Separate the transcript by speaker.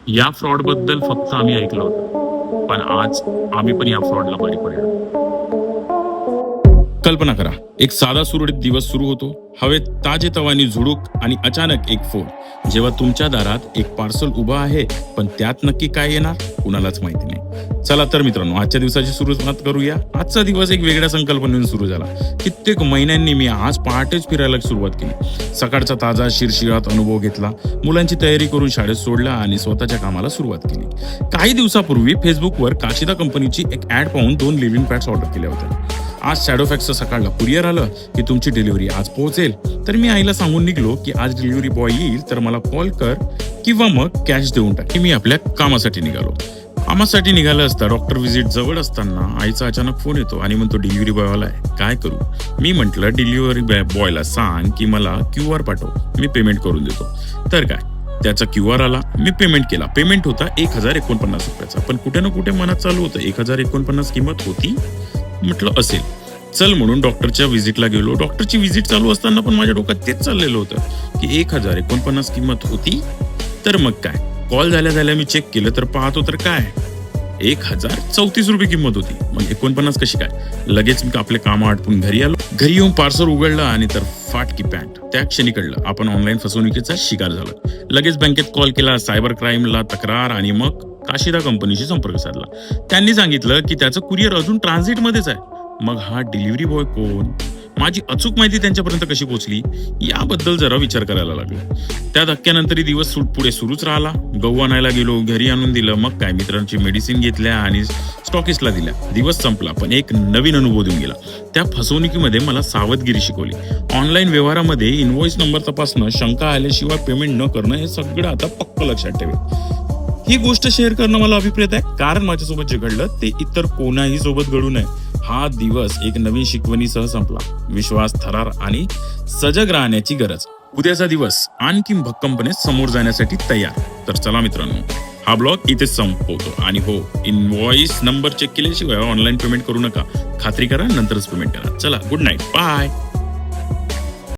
Speaker 1: या फ्रॉड बद्दल फक्त आम्ही ऐकलं होतं, पण आज आम्ही पण या फ्रॉडला बळी पडलो.
Speaker 2: कल्पना करा, एक साधा सुरळीत दिवस सुरू होतो. हवेत ताजेतवानी झुळूक आणि अचानक एक फोन. जेव्हा तुमच्या दारात एक पार्सल उभं आहे, पण त्यात नक्की काय येणार कुणालाच माहिती नाही. चला तर मित्रांनो, आजच्या दिवसाची सुरुवात करूया. आजचा दिवस एक वेगळ्या संकल्पनेने सुरू झाला. कित्येक महिन्यांनी मी आज पहाटेच फिरायला सुरुवात केली. सकाळचा ताजा शिरशिरात अनुभव घेतला, मुलांची तयारी करून शाळेत सोडला आणि स्वतःच्या कामाला सुरुवात केली. काही दिवसापूर्वी फेसबुकवर काशिदा कंपनीची एक ऍड पाहून 2 लिव्हिंग पॅड्स ऑर्डर केल्या होत्या. आज शॅडोफॅक्सचं सकाळला कुरिअर आलं की तुमची डिलिव्हरी आज पोहोचेल. तर मी आईला सांगून निघलो की आज डिलिव्हरी बॉय येईल तर मला कॉल कर किंवा मग कॅश देऊन टाक. मी आपल्या कामासाठी निघालो. कामासाठी निघालं असता डॉक्टर व्हिजिट जवळ असताना आईचा अचानक फोन येतो आणि म्हणतो डिलिव्हरी बॉयवाला आहे, काय करू. मी म्हटलं डिलिव्हरी बॉयला सांग की मला QR पाठव, मी पेमेंट करून देतो. तर काय, त्याचा QR आला, मी पेमेंट केला. पेमेंट होता 1049 रुपयाचा. पण कुठे ना कुठे मनात चालू होतं 1049 किंमत होती. म्हटलं असेल, चल म्हणून डॉक्टरच्या व्हिजिटला गेलो. डॉक्टरची व्हिजिट चालू असताना पण माझ्या डोक्यात तेच चाललेलं होतं की 1049 किंमत होती. तर मग काय, कॉल झाल्या मी चेक केलं तर पाहतो तर काय 1034 रुपये किंमत होती. मग 49 कशी काय. लगेच मी आपले काम आटपून घरी आलो. घरी येऊन पार्सल उघडलं आणि तर फाटकी पॅन्ट. त्या क्षणी कळलं आपण ऑनलाईन फसवणुकीचा शिकार झालो. लगेच बँकेत कॉल केला, सायबर क्राईमला तक्रार आणि मग काशिदा कंपनीशी संपर्क साधला. त्यांनी सांगितलं की त्याचं कुरिअर अजून ट्रान्झिटमध्येच आहे. मग हा डिलिव्हरी बॉय कोण, माझी अचूक माहिती त्यांच्यापर्यंत कशी पोहोचली याबद्दल जरा विचार करायला लागलो. त्या धक्क्यानंतरही दिवस पुढे सुरूच राहिला. गहू आणायला गेलो, घरी आणून दिलं. मग काय, मित्रांची मेडिसिन घेतल्या आणि स्टॉकिस्टला दिल्या. दिवस संपला पण एक नवीन अनुभव देऊन गेला. त्या फसवणुकीमध्ये मला सावधगिरी शिकवली. ऑनलाईन व्यवहारामध्ये इनव्हॉइस नंबर तपासणं, शंका आल्याशिवाय पेमेंट न करणं, हे सगळं आता पक्क लक्षात ठेवेल. ही गोष्ट शेअर करणं मला अभिप्रेत आहे, कारण माझ्यासोबत जे घडलं ते इतर कोणाही सोबत घडू नये. हा दिवस एक नवीन शिकवणीसह संपला. विश्वास, थरार आणि सजग राहण्याची गरज. उद्याचा दिवस आणखी भक्कमपणे समोर जाण्यासाठी तयार. तर चला मित्रांनो, हा ब्लॉग इथेच संपवतो. आणि हो, इनव्हॉइस नंबर चेक केल्याशिवाय ऑनलाईन पेमेंट करू नका. खात्री करा, नंतरच पेमेंट करा. चला, गुड नाईट, बाय.